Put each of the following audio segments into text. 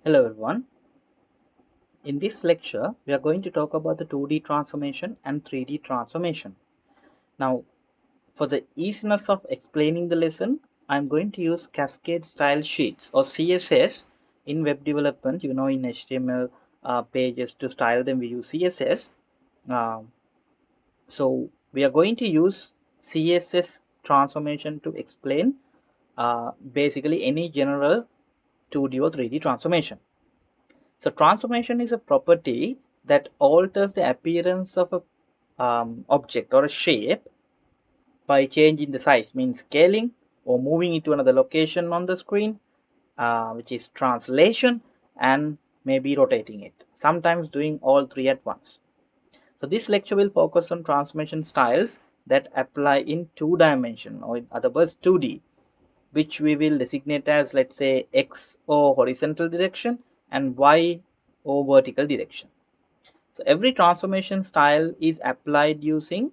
Hello everyone. In this lecture, we are going to talk about the 2D transformation and 3D transformation. Now, for the easiness of explaining the lesson, I'm going to use Cascade Style Sheets or CSS in web development. In HTML pages to style them, we use CSS. So we are going to use CSS transformation to explain basically any general 2D or 3D transformation. So transformation is a property that alters the appearance of a object or a shape by changing the size, means scaling or moving it to another location on the screen, which is translation, and maybe rotating it, sometimes doing all three at once. So this lecture will focus on transformation styles that apply in two dimension, or in other words 2D, which we will designate as, let's say, X or horizontal direction and Y or vertical direction. So every transformation style is applied using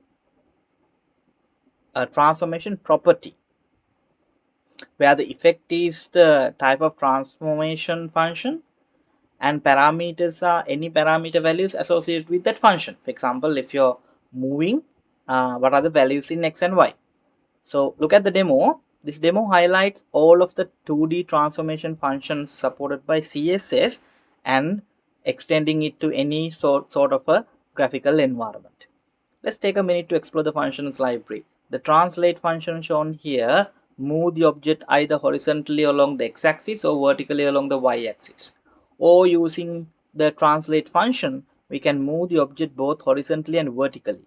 a transformation property, where the effect is the type of transformation function and parameters are any parameter values associated with that function. For example, if you're moving, what are the values in X and Y? So look at the demo. This demo highlights all of the 2D transformation functions supported by CSS and extending it to any sort of a graphical environment. Let's take a minute to explore the functions library. The translate function shown here move the object either horizontally along the x-axis or vertically along the y-axis. Or using the translate function, we can move the object both horizontally and vertically.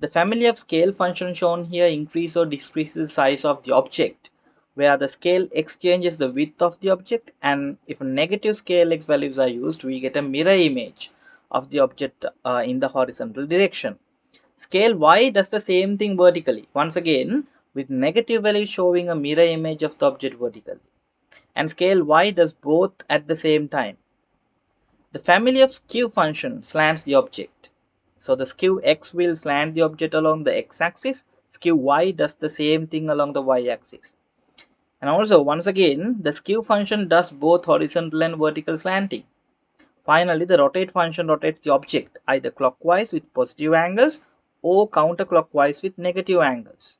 The family of scale function shown here increase or decreases the size of the object, where the scale x changes the width of the object, and if negative scale x values are used, we get a mirror image of the object in the horizontal direction. Scale y does the same thing vertically, once again with negative value showing a mirror image of the object vertically. And scale y does both at the same time. The family of skew function slants the object. So the skew x will slant the object along the x-axis, skew y does the same thing along the y-axis. And also, once again, the skew function does both horizontal and vertical slanting. Finally, the rotate function rotates the object either clockwise with positive angles or counterclockwise with negative angles.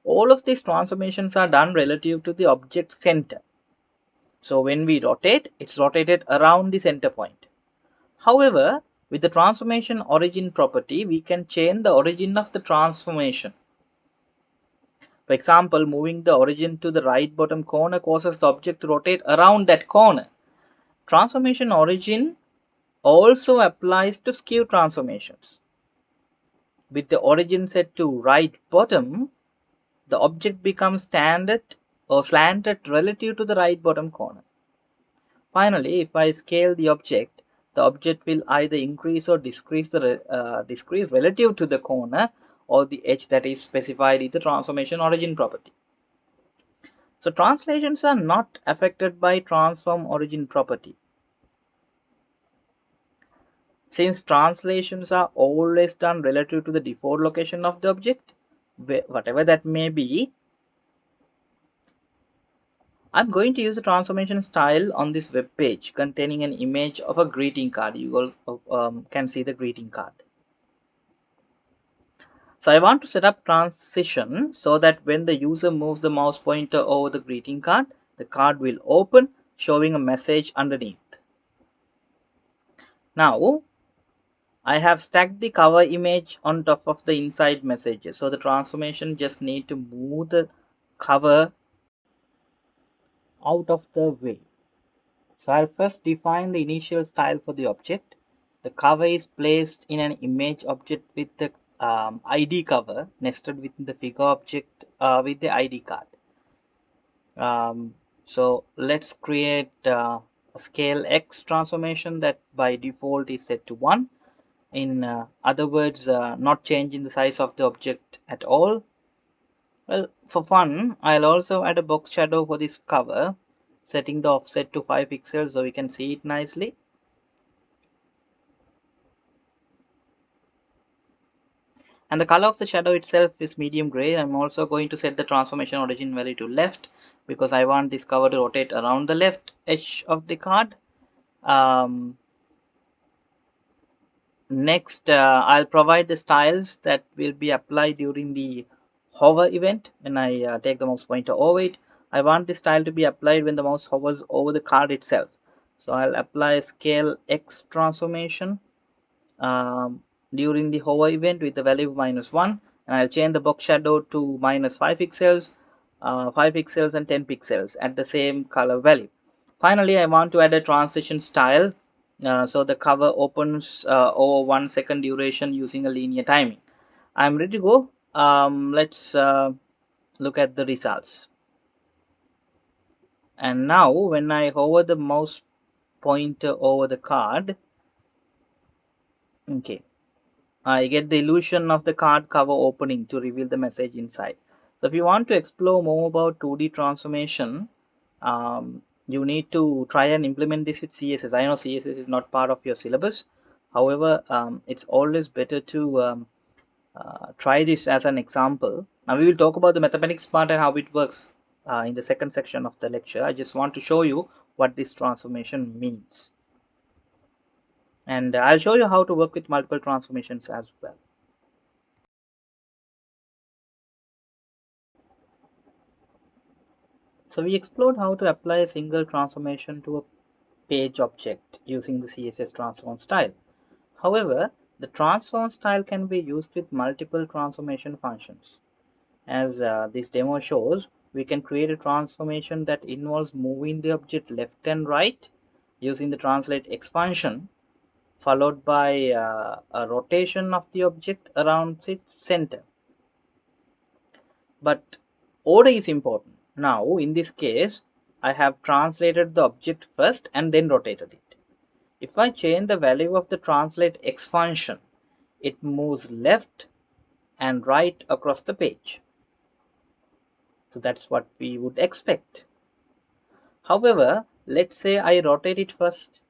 All of these transformations are done relative to the object center. So when we rotate, it's rotated around the center point. However, with the transformation origin property, we can change the origin of the transformation. For example, moving the origin to the right bottom corner causes the object to rotate around that corner. Transformation origin also applies to skew transformations. With the origin set to right bottom, the object becomes standard or slanted relative to the right bottom corner. Finally, if I scale the object will either increase or decrease relative to the corner or the edge that is specified in the transformation origin property. So translations are not affected by transform origin property. Since translations are always done relative to the default location of the object, whatever that may be, I'm going to use a transformation style on this web page containing an image of a greeting card. You also can see the greeting card. So I want to set up transition so that when the user moves the mouse pointer over the greeting card, the card will open, showing a message underneath. Now I have stacked the cover image on top of the inside messages. So the transformation just need to move the cover out of the way. So I'll first define the initial style for the object. The cover is placed in an image object with the ID cover nested within the figure object with the ID card. So let's create a scale X transformation that by default is set to 1. In other words, not changing the size of the object at all. Well, for fun, I'll also add a box shadow for this cover, setting the offset to 5 pixels so we can see it nicely. And the color of the shadow itself is medium gray. I'm also going to set the transformation origin value to left because I want this cover to rotate around the left edge of the card. Next, I'll provide the styles that will be applied during the hover event. When I take the mouse pointer over it, I want this style to be applied when the mouse hovers over the card itself. So I'll apply scale X transformation um, during the hover event with the value of -1, and I'll change the box shadow to -5 pixels, 5 pixels and 10 pixels at the same color value. Finally, I want to add a transition style, so the cover opens over 1 second duration using a linear timing. I'm ready to go. Let's look at the results. And now when I hover the mouse pointer over the card, okay, I get the illusion of the card cover opening to reveal the message inside. So if you want to explore more about 2D transformation, you need to try and implement this with CSS. I know CSS is not part of your syllabus. However, it's always better to try this as an example. Now we will talk about the mathematics part and how it works in the second section of the lecture. I just want to show you what this transformation means. And I'll show you how to work with multiple transformations as well. So we explored how to apply a single transformation to a page object using the CSS transform style. However, the transform style can be used with multiple transformation functions. As this demo shows, we can create a transformation that involves moving the object left and right using the translate X function, followed by a rotation of the object around its center. But order is important. Now, in this case, I have translated the object first and then rotated it. If I change the value of the translate X function, it moves left and right across the page. So that's what we would expect. However, let's say I rotate it first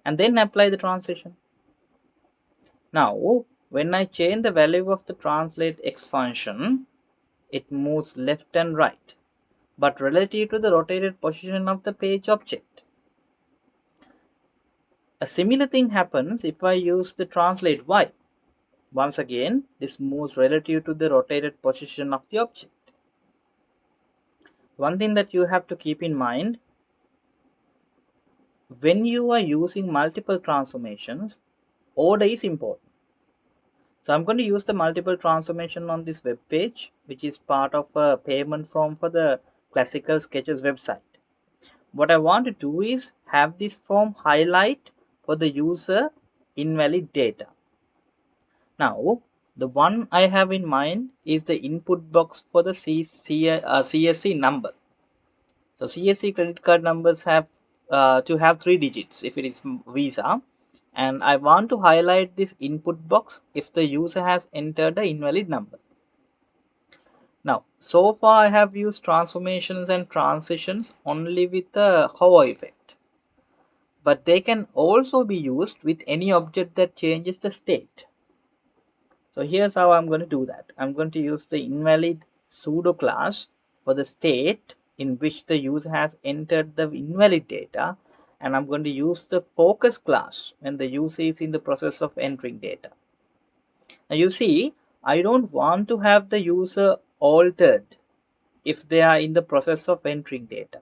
and then apply the transition. Now, when I change the value of the translate X function, it moves left and right, but relative to the rotated position of the page object. A similar thing happens if I use the translate Y. Once again, this moves relative to the rotated position of the object. One thing that you have to keep in mind, when you are using multiple transformations, order is important. So I'm going to use the multiple transformation on this web page, which is part of a payment form for the Classical Sketches website. What I want to do is have this form highlight for the user invalid data. Now, the one I have in mind is the input box for the CSC number. So CSC credit card numbers have to have 3 digits if it is Visa, and I want to highlight this input box if the user has entered the invalid number. Now, so far I have used transformations and transitions only with the hover effect, but they can also be used with any object that changes the state. So here's how I'm going to do that. I'm going to use the invalid pseudo class for the state in which the user has entered the invalid data, and I'm going to use the focus class when the user is in the process of entering data. Now you see, I don't want to have the user altered if they are in the process of entering data.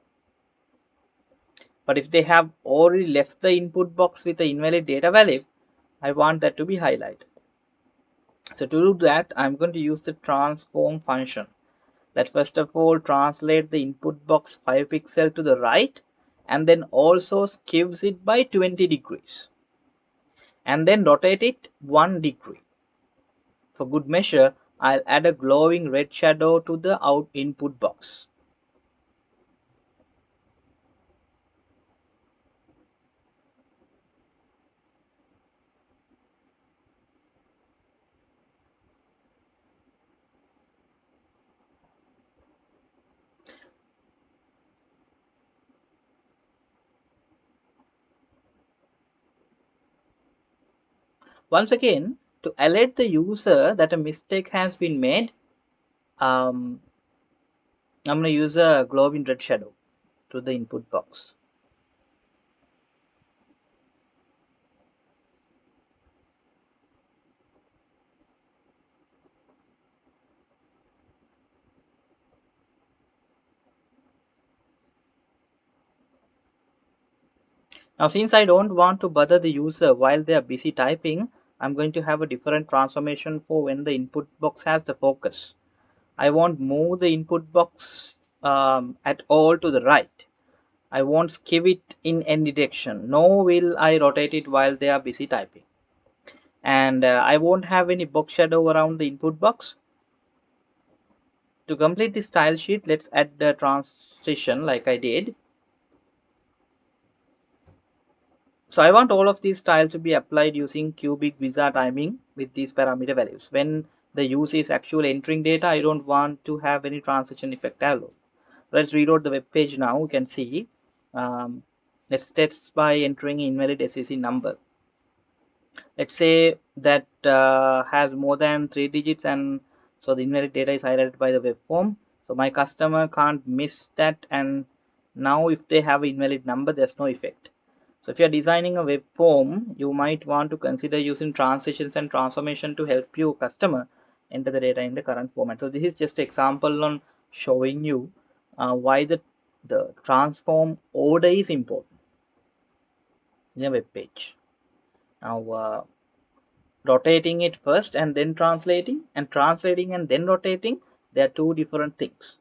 But if they have already left the input box with the invalid data value, I want that to be highlighted. So to do that, I'm going to use the transform function that first of all translate the input box 5 pixel to the right and then also skews it by 20 degrees and then rotate it 1 degree. For good measure, I'll add a glowing red shadow to the input box. Once again, To alert the user that a mistake has been made, I'm going to use a glowing red shadow to the input box. Now, since I don't want to bother the user while they are busy typing, I'm going to have a different transformation for when the input box has the focus. I won't move the input box at all to the right. I won't skew it in any direction, nor will I rotate it while they are busy typing. And I won't have any box shadow around the input box. To complete this style sheet, let's add the transition like I did. So I want all of these styles to be applied using cubic visa timing with these parameter values. When the user is actually entering data, I don't want to have any transition effect at all. Let's reload the web page now. We can see. Let's test by entering invalid SEC number. Let's say that has more than 3 digits, and so the invalid data is highlighted by the web form. So my customer can't miss that, and now if they have an invalid number, there's no effect. So if you're designing a web form, you might want to consider using transitions and transformation to help your customer enter the data in the current format. So this is just an example on showing you why the transform order is important in a web page. Now rotating it first and then translating, and translating and then rotating, they are two different things.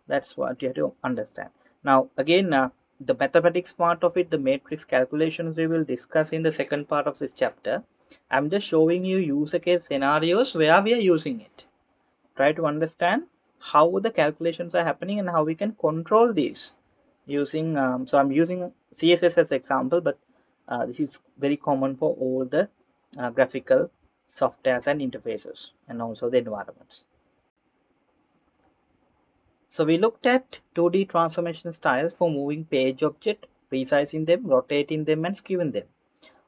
That's what you have to understand. Now again, the mathematics part of it, the matrix calculations, we will discuss in the second part of this chapter. I'm just showing you user case scenarios where we are using it. Try to understand how the calculations are happening and how we can control these using so I'm using CSS as example, but this is very common for all the graphical softwares and interfaces and also the environments. So we looked at 2D transformation styles for moving page object, resizing them, rotating them, and skewing them.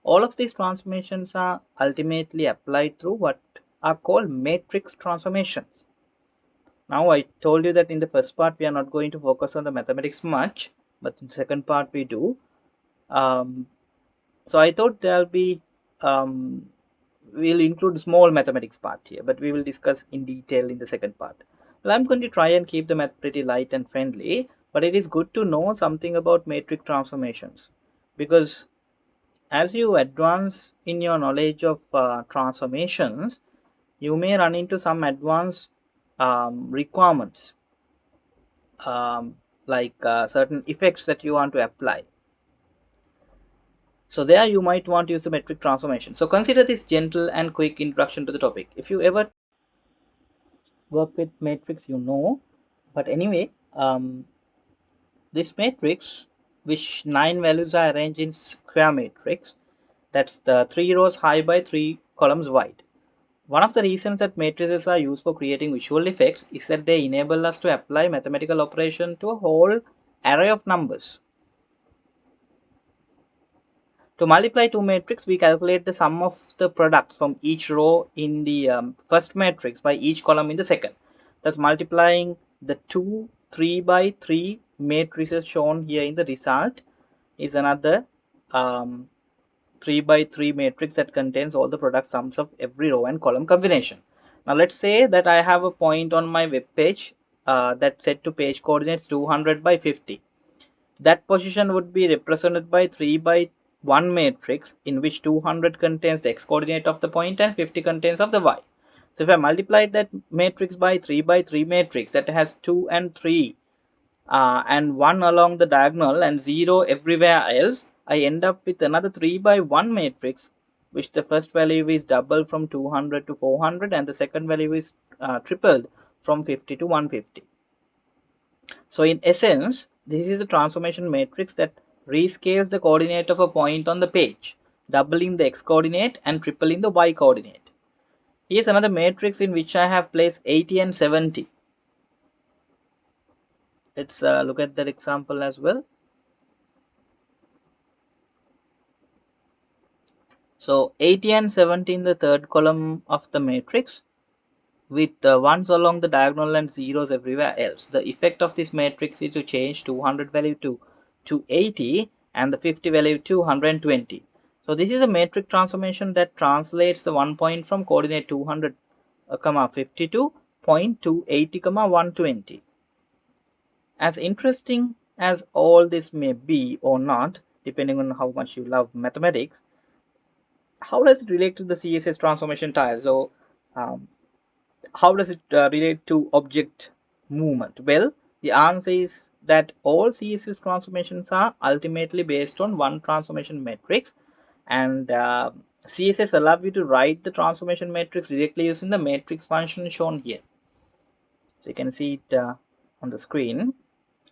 All of these transformations are ultimately applied through what are called matrix transformations. Now I told you that in the first part we are not going to focus on the mathematics much, but in the second part we do. So I thought there'll be we'll include small mathematics part here, but we will discuss in detail in the second part. Well, I'm going to try and keep the math pretty light and friendly, but it is good to know something about matrix transformations, because as you advance in your knowledge of transformations, you may run into some advanced requirements, like certain effects that you want to apply. So there you might want to use the metric transformation. So consider this gentle and quick introduction to the topic. If you ever work with matrix, you know. But anyway, this matrix, which 9 values are arranged in square matrix, that's the 3 rows high by 3 columns wide. One of the reasons that matrices are used for creating visual effects is that they enable us to apply mathematical operation to a whole array of numbers. To multiply two matrix, we calculate the sum of the products from each row in the first matrix by each column in the second. Thus, multiplying the two 3 by 3 matrices shown here in the result is another 3 by 3 matrix that contains all the product sums of every row and column combination. Now, let's say that I have a point on my web page that's set to page coordinates 200 by 50. That position would be represented by 3 by 1 matrix, in which 200 contains the x coordinate of the point and 50 contains of the y. So if I multiply that matrix by 3 by 3 matrix that has 2 and 3 and 1 along the diagonal and 0 everywhere else, I end up with another 3 by 1 matrix, which the first value is doubled from 200 to 400 and the second value is tripled from 50 to 150. So in essence, this is a transformation matrix that rescales the coordinate of a point on the page, doubling the x coordinate and tripling the y coordinate. Here's another matrix in which I have placed 80 and 70. Let's look at that example as well. So 80 and 70 in the third column of the matrix with ones along the diagonal and zeros everywhere else. The effect of this matrix is to change 200 value to 280 and the 50 value to 120. So this is a matrix transformation that translates the 1 point from coordinate 200, 50 to point 280, 120. As interesting as all this may be or not, depending on how much you love mathematics, how does it relate to the CSS transformation tile? So how does it relate to object movement? Well, the answer is that all CSS transformations are ultimately based on one transformation matrix, and CSS allows you to write the transformation matrix directly using the matrix function shown here. So you can see it on the screen.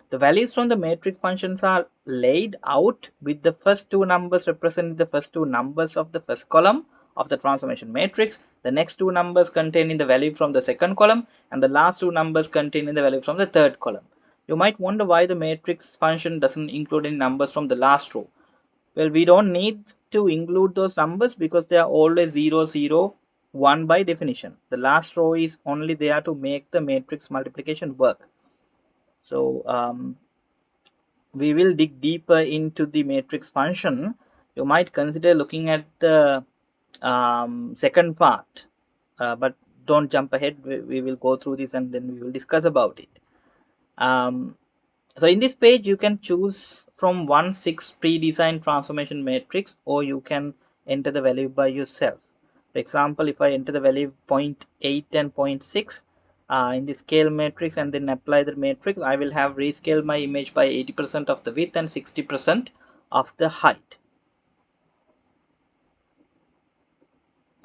The values from the matrix functions are laid out with the first two numbers representing the first two numbers of the first column of the transformation matrix, the next two numbers containing the value from the second column, and the last two numbers containing the value from the third column. You might wonder why the matrix function doesn't include any numbers from the last row. Well, we don't need to include those numbers because they are always 0, 0, 1 by definition. The last row is only there to make the matrix multiplication work. So we will dig deeper into the matrix function. You might consider looking at the second part, but don't jump ahead. We will go through this and then we will discuss about it. So in this page you can choose from 1-6 pre-designed transformation matrix, or you can enter the value by yourself. For example, if I enter the value 0.8 and 0.6 in the scale matrix and then apply the matrix, I will have rescaled my image by 80% of the width and 60% of the height.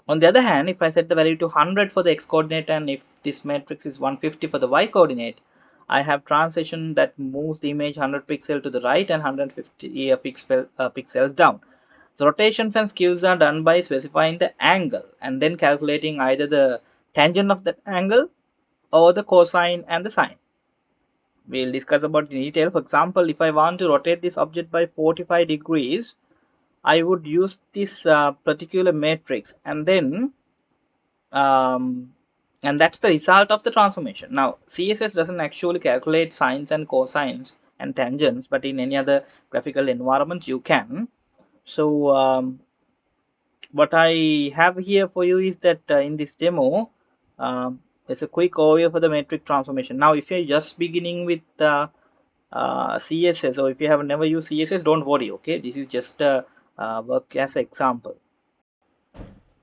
On the other hand, if I set the value to 100 for the x coordinate and if this matrix is 150 for the y coordinate, I have transition that moves the image 100 pixels to the right and 150 pixels down. So rotations and skews are done by specifying the angle and then calculating either the tangent of that angle or the cosine and the sine. We'll discuss about in detail. For example, if I want to rotate this object by 45 degrees, I would use this particular matrix and then and that's the result of the transformation. Now CSS doesn't actually calculate sines and cosines and tangents, but in any other graphical environment you can. So what I have here for you is that in this demo it's a quick overview for the matrix transformation. Now if you're just beginning with CSS, or if you have never used CSS, don't worry, okay, this is just a work as an example.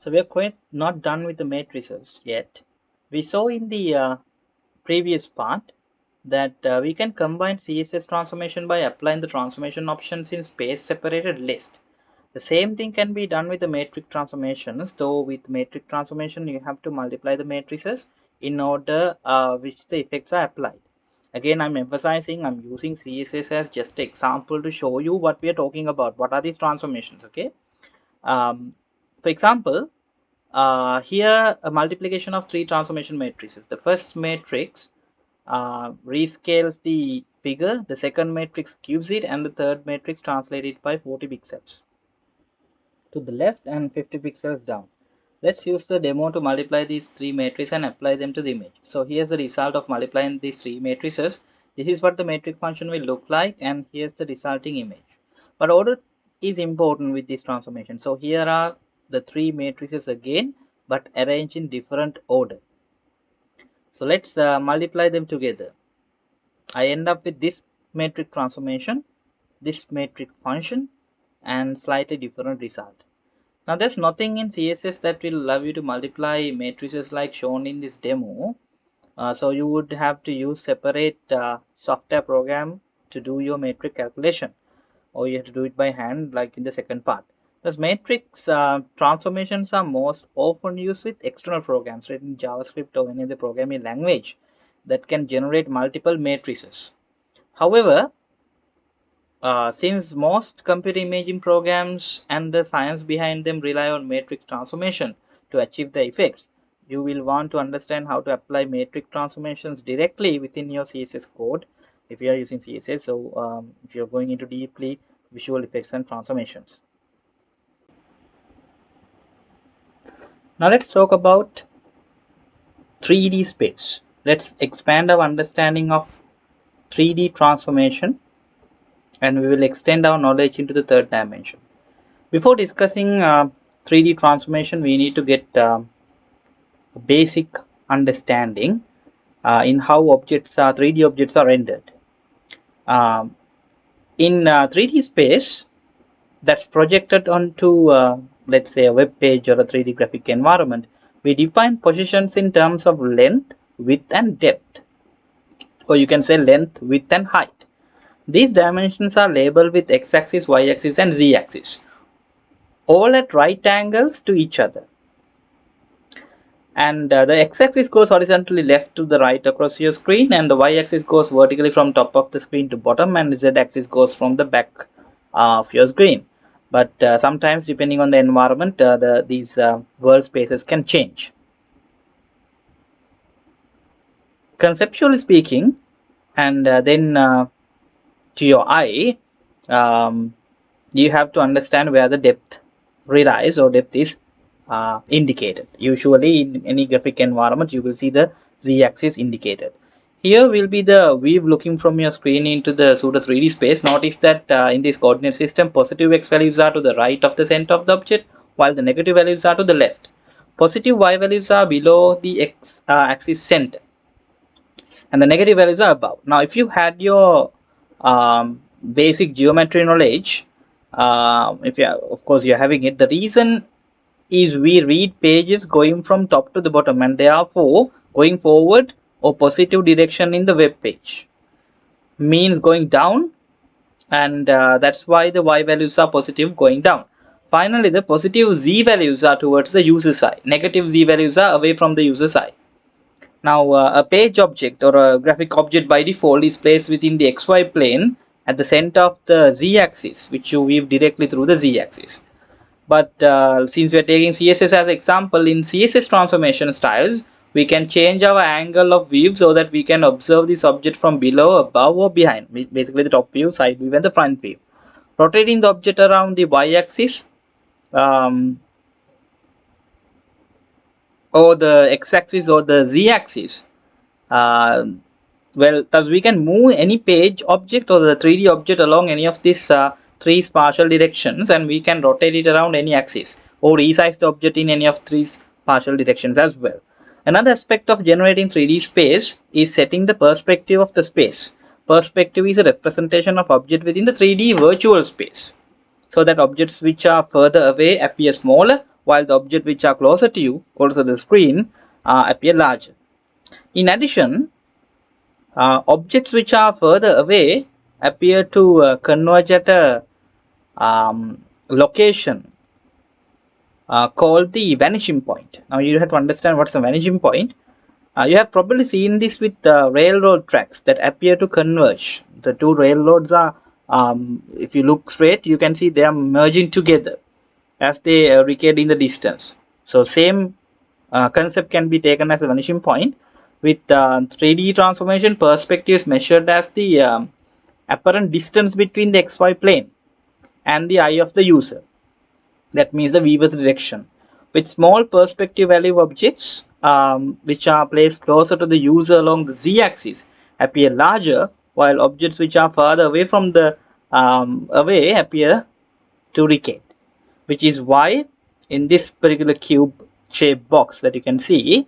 So we are quite not done with the matrices yet. We saw in the previous part that we can combine CSS transformation by applying the transformation options in space separated list. The same thing can be done with the matrix transformations, though with matrix transformation you have to multiply the matrices in order which the effects are applied. Again, I'm emphasizing I'm using CSS as just an example to show you what we are talking about. What are these transformations? Okay. For example, here a multiplication of three transformation matrices. The first matrix rescales the figure, the second matrix cubes it, and the third matrix translates it by 40 pixels to the left and 50 pixels down. Let's use the demo to multiply these three matrices and apply them to the image. So here's the result of multiplying these three matrices. This is what the matrix function will look like, and here's the resulting image. But order is important with this transformation. So here are the three matrices again, but arranged in different order. So let's multiply them together. I end up with this matrix transformation, this matrix function, and slightly different result. Now there's nothing in CSS that will allow you to multiply matrices like shown in this demo. So you would have to use separate software program to do your matrix calculation, or you have to do it by hand like in the second part. Thus matrix transformations are most often used with external programs written in JavaScript or any other programming language that can generate multiple matrices. However, since most computer imaging programs and the science behind them rely on matrix transformation to achieve the effects, you will want to understand how to apply matrix transformations directly within your CSS code if you are using CSS. So if you're going into deeply visual effects and transformations. Now let's talk about 3D space. Let's expand our understanding of 3D transformation, and we will extend our knowledge into the third dimension. Before discussing 3D transformation, we need to get a basic understanding in how 3D objects are rendered. In 3D space that's projected onto, let's say, a web page or a 3D graphic environment, we define positions in terms of length, width, and depth, or you can say length, width, and height. These dimensions are labeled with x-axis, y-axis, and z-axis, all at right angles to each other. And the x-axis goes horizontally left to the right across your screen, and the y-axis goes vertically from top of the screen to bottom, and the z-axis goes from the back of your screen. But sometimes, depending on the environment, these world spaces can change. Conceptually speaking, and then to your eye, you have to understand where the depth relies, or depth is indicated. Usually in any graphic environment, you will see the z-axis indicated. Here will be the view looking from your screen into the pseudo 3D space. Notice that in this coordinate system, positive x values are to the right of the center of the object, while the negative values are to the left. Positive y values are below the x axis center, and the negative values are above. Now, if you had your basic geometry knowledge, if you, of course, you're having it, the reason is we read pages going from top to the bottom, and therefore going forward or positive direction in the web page means going down, and that's why the y values are positive going down. Finally, the positive z values are towards the user side, negative z values are away from the user side. Now, a page object or a graphic object by default is placed within the xy plane at the center of the z-axis, which you weave directly through the z-axis. But since we are taking CSS as example, in CSS transformation styles, we can change our angle of view so that we can observe this object from below, above, or behind. Basically, the top view, side view, and the front view. Rotating the object around the y-axis or the x-axis or the z-axis, well, thus we can move any page object or the 3D object along any of these three partial directions, and we can rotate it around any axis or resize the object in any of these partial directions as well. Another aspect of generating 3D space is setting the perspective of the space. Perspective is a representation of object within the 3D virtual space, so that objects which are further away appear smaller, while the objects which are closer to you, closer to the screen, appear larger. In addition, objects which are further away appear to converge at a location called the vanishing point. Now you have to understand what's a vanishing point. You have probably seen this with railroad tracks that appear to converge. The two railroads are, if you look straight, you can see they are merging together as they recede in the distance. So same concept can be taken as a vanishing point. With 3D transformation, perspective is measured as the apparent distance between the xy plane and the eye of the user. That means the viewer's direction. With small perspective value objects, which are placed closer to the user along the z-axis, appear larger, while objects which are farther away from the away appear to recede. Which is why in this particular cube shaped box that you can see,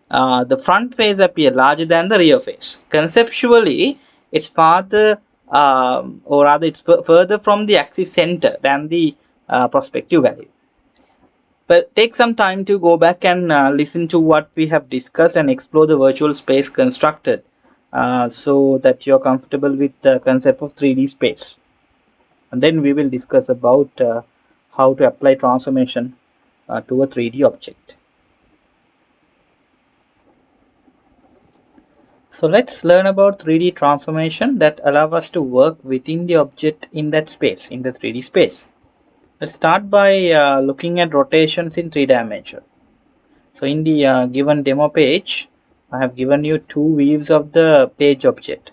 the front face appear larger than the rear face. Conceptually, it's farther, or rather it's further from the axis center than the perspective value. But take some time to go back and listen to what we have discussed and explore the virtual space constructed, so that you're comfortable with the concept of 3D space. And then we will discuss about how to apply transformation to a 3D object. So let's learn about 3D transformation that allow us to work within the object in that space, in the 3D space. Let's start by looking at rotations in 3 dimension. So in the given demo page, I have given you two views of the page object.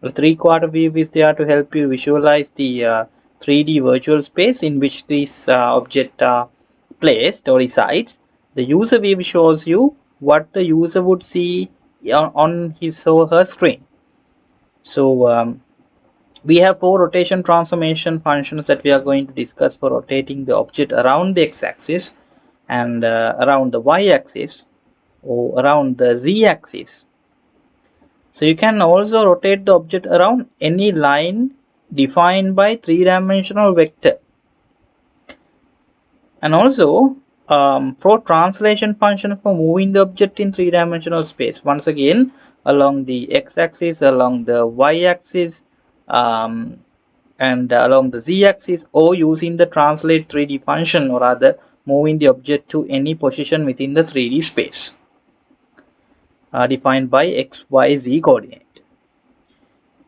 The 3/4 view is there to help you visualize the 3D virtual space in which these objects are placed or resides. The user view shows you what the user would see on his or her screen. So we have 4 rotation transformation functions that we are going to discuss for rotating the object around the x-axis and around the y-axis or around the z-axis. So you can also rotate the object around any line defined by 3-dimensional vector. And also for translation function for moving the object in 3-dimensional space, once again along the x-axis, along the y-axis, and along the z-axis, or using the translate 3D function, or rather moving the object to any position within the 3D space defined by x, y, z coordinate.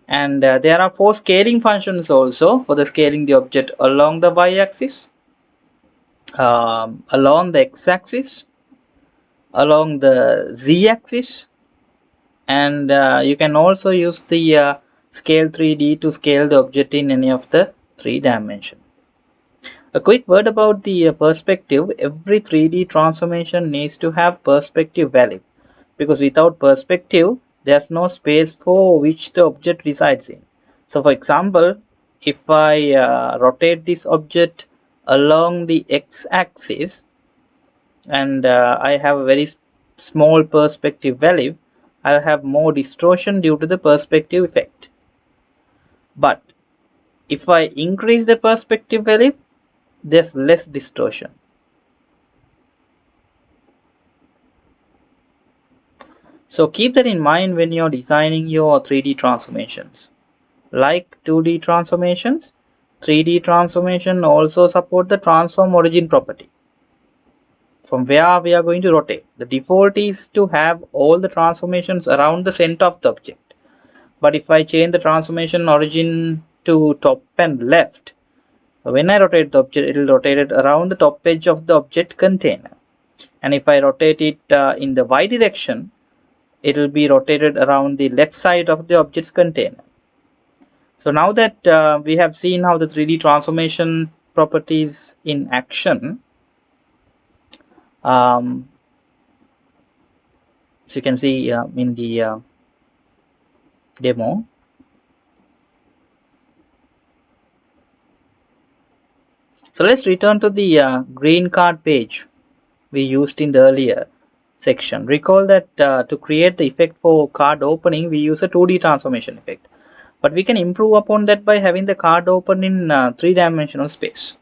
And there are 4 scaling functions also for the scaling the object along the y-axis, along the x-axis, along the z-axis, and you can also use the scale 3D to scale the object in any of the 3 dimensions. A quick word about the perspective. Every 3D transformation needs to have perspective value, because without perspective there's no space for which the object resides in. So for example, if I rotate this object along the x-axis and I have a very small perspective value, I'll have more distortion due to the perspective effect. But if I increase the perspective value, there's less distortion. So keep that in mind when you're designing your 3D transformations. Like 2D transformations, 3D transformation also support the transform origin property, from where we are going to rotate. The default is to have all the transformations around the center of the object. But if I change the transformation origin to top and left, when I rotate the object, it will rotate it around the top edge of the object container. And if I rotate it in the y direction, it will be rotated around the left side of the object's container. So now that we have seen how the 3D transformation properties in action, so you can see in the demo. So let's return to the green card page we used in the earlier section. Recall that to create the effect for card opening, we use a 2D transformation effect. But we can improve upon that by having the card open in 3-dimensional space.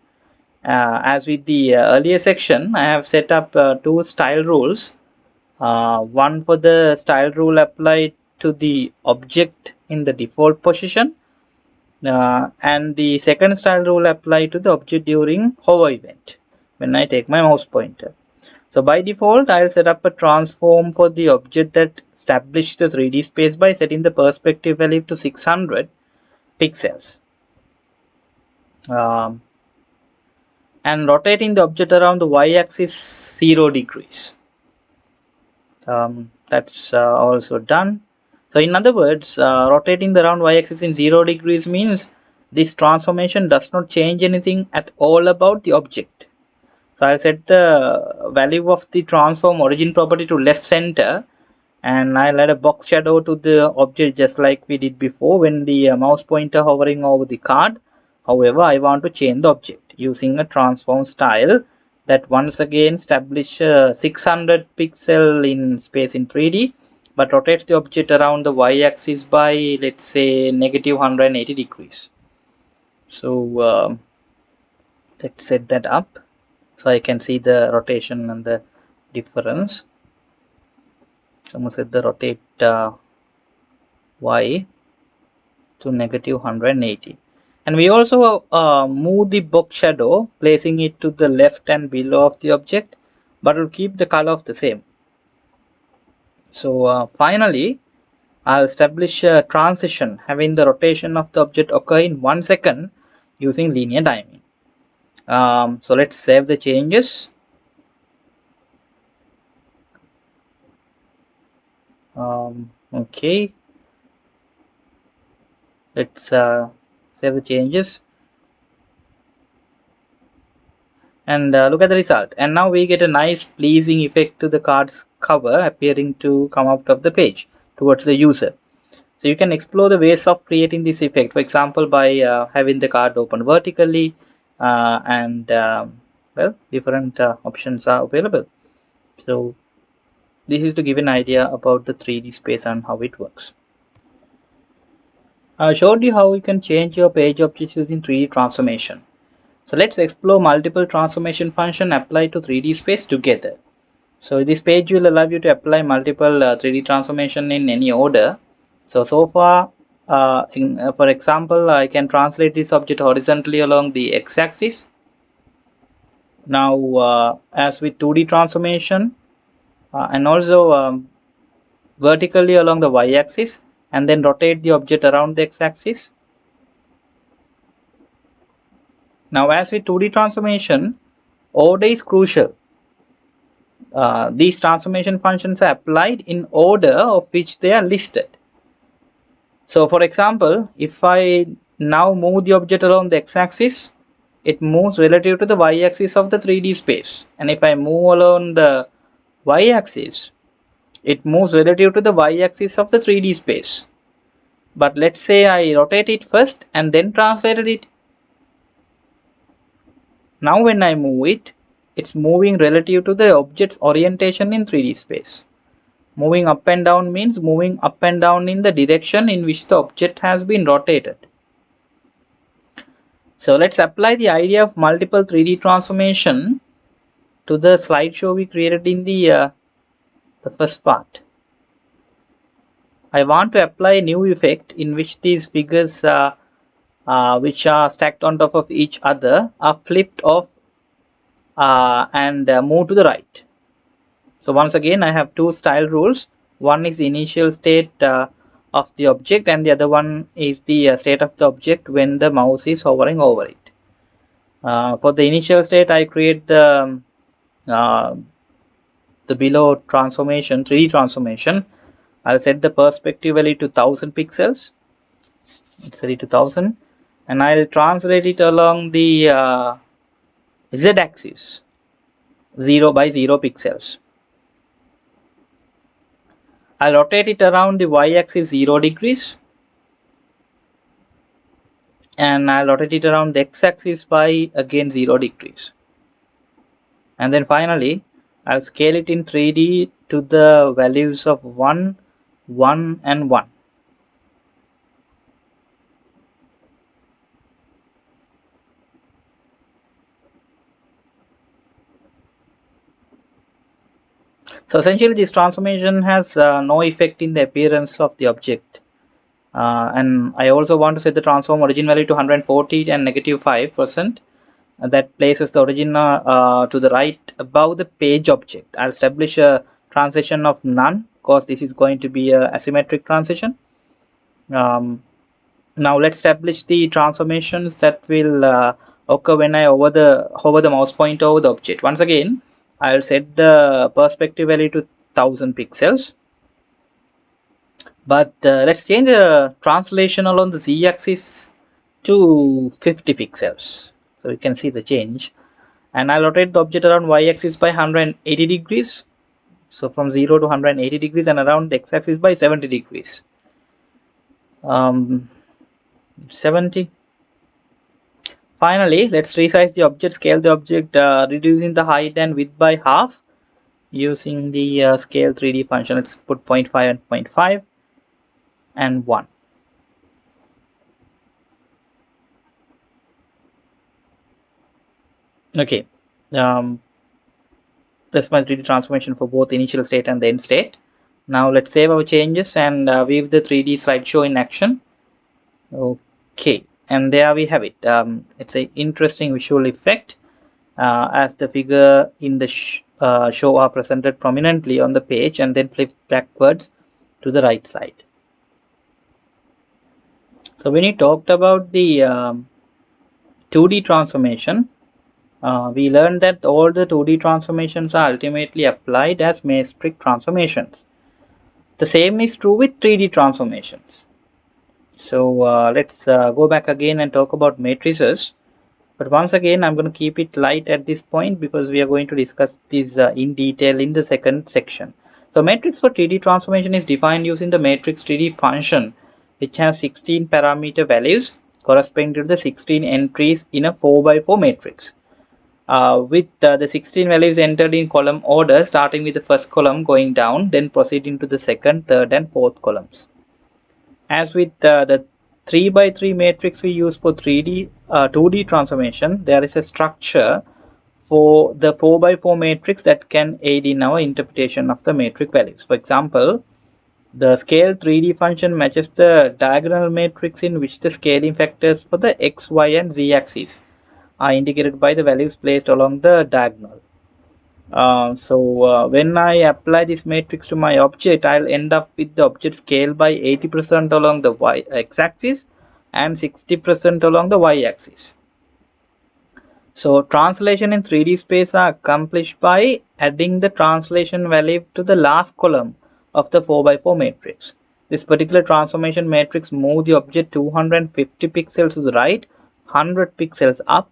As with the earlier section, I have set up 2 style rules. One for the style rule applied to the object in the default position, and the second style rule applied to the object during hover event when I take my mouse pointer. So by default, I'll set up a transform for the object that establishes the 3D space by setting the perspective value to 600 pixels. And rotating the object around the y-axis 0 degrees. That's also done. So in other words, rotating the round y-axis in 0 degrees means this transformation does not change anything at all about the object. So I'll set the value of the transform origin property to left center, and I'll add a box shadow to the object just like we did before when the mouse pointer hovering over the card. However, I want to change the object using a transform style that once again establish 600 pixel in space in 3D, but rotates the object around the y-axis by, let's say, negative 180 degrees. So let's set that up so I can see the rotation and the difference. So I'm going to set the rotate y to negative 180. And we also move the box shadow, placing it to the left and below of the object, but will keep the color of the same. So finally, I'll establish a transition having the rotation of the object occur in 1 second using linear timing. So let's save the changes. Okay, let's save the changes. and look at the result. And now we get a nice pleasing effect to the card's cover appearing to come out of the page towards the user. So you can explore the ways of creating this effect, for example, by having the card open vertically, and well, different options are available. So this is to give an idea about the 3D space and how it works. I showed you how you can change your page objects using 3D transformation. So let's explore multiple transformation function applied to 3D space together. So this page will allow you to apply multiple 3D transformation in any order. So far, for example, I can translate this object horizontally along the x-axis. Now, as with 2D transformation, and also vertically along the y-axis, and then rotate the object around the x-axis. Now, as with 2D transformation, order is crucial. These transformation functions are applied in order of which they are listed. So for example, if I now move the object along the x-axis, it moves relative to the y-axis of the 3D space, and if I move along the y-axis, it moves relative to the y-axis of the 3D space. But let's say I rotate it first and then translated it. Now when I move it, it's moving relative to the object's orientation in 3D space. Moving up and down means moving up and down in the direction in which the object has been rotated. So let's apply the idea of multiple 3D transformation to the slideshow we created in the first part. I want to apply a new effect in which these figures which are stacked on top of each other are flipped off and move to the right. So once again, I have two style rules. One is the initial state of the object, and the other one is the state of the object when the mouse is hovering over it. For the initial state, I create the below transformation, 3D transformation. I'll set the perspective value to 1000 pixels. It's set it to 1000, and I'll translate it along the z-axis, 0 by 0 pixels. I'll rotate it around the y-axis 0 degrees, and I'll rotate it around the x-axis by again 0 degrees. And then finally, I'll scale it in 3D to the values of 1, 1, and 1. So essentially, this transformation has no effect in the appearance of the object. And I also want to set the transform origin value to 140 and -5%. That places the origin to the right above the page object. I'll establish a transition of none because this is going to be a asymmetric transition. Now let's establish the transformations that will occur when I hover the mouse pointer over the object. Once again, I'll set the perspective value to 1000 pixels. But let's change the translation along the z-axis to 50 pixels. So you can see the change. And I'll rotate the object around y-axis by 180 degrees. So from 0 to 180 degrees, and around the x-axis by 70 degrees. 70. Finally, let's resize the object, scale the object, reducing the height and width by half using the scale 3D function. Let's put 0.5 and 0.5 and 1. Okay, that's my 3D transformation for both initial state and the end state. Now let's save our changes and view the 3D slideshow in action. Okay, and there we have it. It's an interesting visual effect as the figure in the show are presented prominently on the page and then flipped backwards to the right side. So when we talked about the 2D transformation, we learned that all the 2D transformations are ultimately applied as metric transformations. The same is true with 3D transformations. So let's go back again and talk about matrices. But once again, I'm going to keep it light at this point because we are going to discuss this in detail in the second section. So matrix for 3D transformation is defined using the matrix 3D function, which has 16 parameter values corresponding to the 16 entries in a 4x4 matrix. With the 16 values entered in column order, starting with the first column going down, then proceeding to the second, third and fourth columns. As with the 3x3 matrix we use for 2D transformation, there is a structure for the 4x4 matrix that can aid in our interpretation of the matrix values. For example, the scale 3D function matches the diagonal matrix in which the scaling factors for the x, y and z axes are indicated by the values placed along the diagonal. When I apply this matrix to my object, I'll end up with the object scale by 80% along the x-axis and 60% along the y-axis. So translation in 3D space are accomplished by adding the translation value to the last column of the 4x4 matrix. This particular transformation matrix moves the object 250 pixels to the right, 100 pixels up.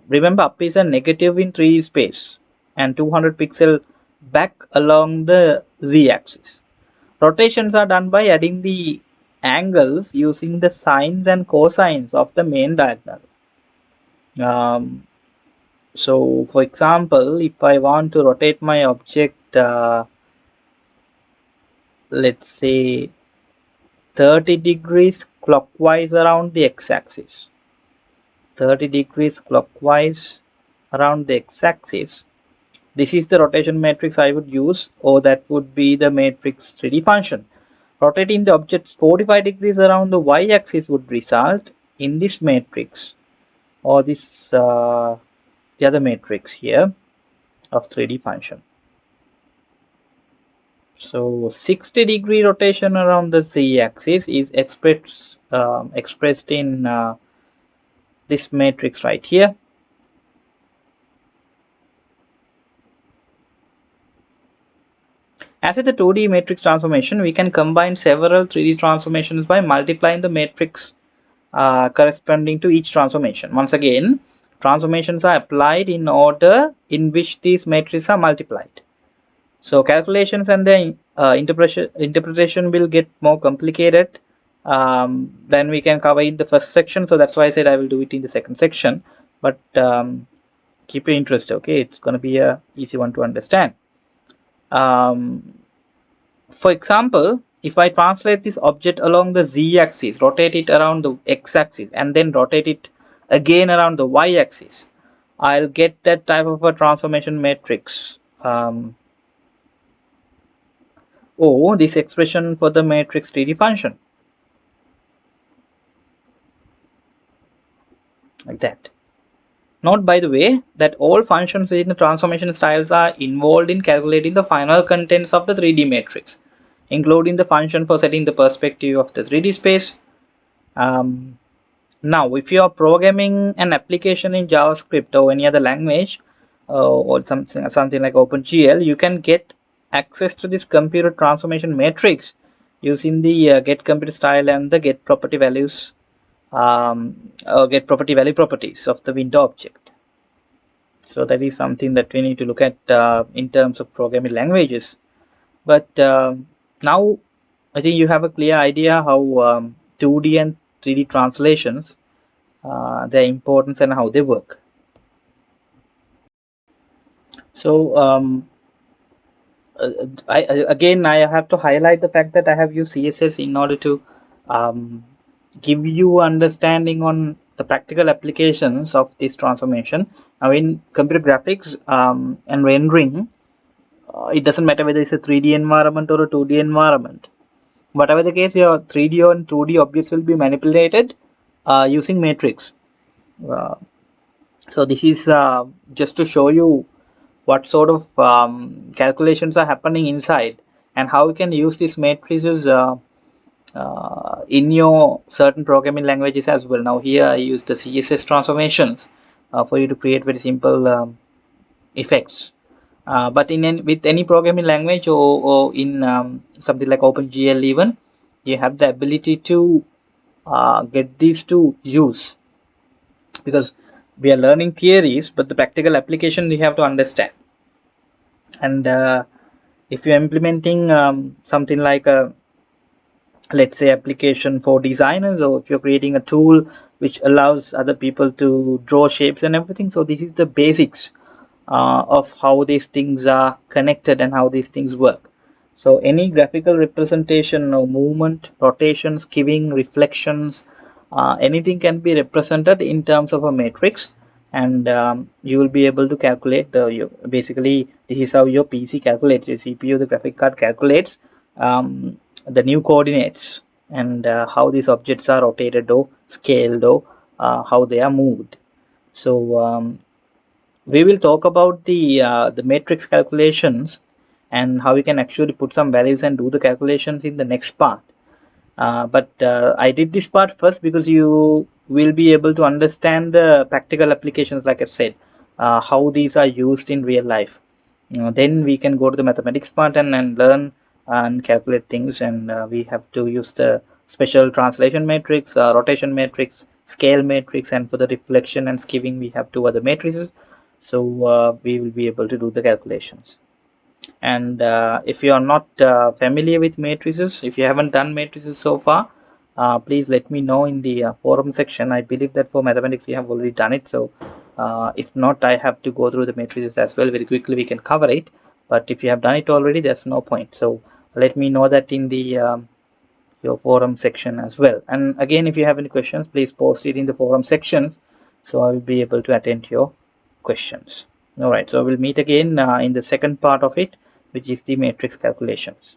Remember, up is a negative in 3D space and 200 pixel back along the z-axis. Rotations are done by adding the angles using the sines and cosines of the main diagonal. So for example, if I want to rotate my object, let's say 30 degrees clockwise around the x-axis, 30 degrees clockwise around the x-axis, this is the rotation matrix I would use, or that would be the matrix 3D function. Rotating the object 45 degrees around the y-axis would result in this matrix, or this the other matrix here of 3D function. So 60 degree rotation around the z-axis is expressed in this matrix right here. As with the 2D matrix transformation, we can combine several 3D transformations by multiplying the matrix corresponding to each transformation. Once again, transformations are applied in order in which these matrices are multiplied. So calculations and the interpretation will get more complicated than we can cover in the first section. So that's why I said I will do it in the second section. But keep your interest, okay? It's going to be a easy one to understand. For example, if I translate this object along the z-axis, rotate it around the x-axis, and then rotate it again around the y-axis, I'll get that type of a transformation matrix. Or this expression for the matrix 3D function. Like that. Note, by the way, that all functions in the transformation styles are involved in calculating the final contents of the 3D matrix, including the function for setting the perspective of the 3D space. Now, if you are programming an application in JavaScript or any other language, or something like OpenGL, you can get access to this computer transformation matrix using the get computer style and the get property values, get property value properties of the window object. So that is something that we need to look at in terms of programming languages. But now I think you have a clear idea how 2D and 3D translations, their importance and how they work. So I have to highlight the fact that I have used CSS in order to give you understanding on the practical applications of this transformation. Now in computer graphics and rendering, it doesn't matter whether it's a 3D environment or a 2D environment. Whatever the case, your 3D and 2D objects will be manipulated using matrix. So this is just to show you what sort of calculations are happening inside and how you can use these matrices in your certain programming languages as well. Now here I use the CSS transformations for you to create very simple effects. But with any programming language or in something like OpenGL even, you have the ability to get these to use. because we are learning theories, but the practical application we have to understand. And if you're implementing something like a, let's say, application for designers, or if you're creating a tool which allows other people to draw shapes and everything, so this is the basics of how these things are connected and how these things work. So any graphical representation of movement, rotation, skewing, reflections, anything can be represented in terms of a matrix, and you will be able to calculate basically this is how your PC calculates, your CPU, the graphic card calculates the new coordinates, and how these objects are rotated or scaled, or how they are moved. So we will talk about the matrix calculations and how you can actually put some values and do the calculations in the next part. But I did this part first because you will be able to understand the practical applications, like I said, how these are used in real life. Then we can go to the mathematics part and learn and calculate things, and we have to use the special translation matrix, rotation matrix, scale matrix, and for the reflection and skewing we have two other matrices. So we will be able to do the calculations. And if you are not familiar with matrices, if you haven't done matrices so far, please let me know in the forum section. I believe that for mathematics you have already done it, so if not, I have to go through the matrices as well. Very quickly we can cover it, but if you have done it already, there's no point. So let me know that in the your forum section as well. And again, if you have any questions, please post it in the forum sections, so I will be able to attend to your questions. All right, so we'll meet again in the second part of it, which is the matrix calculations.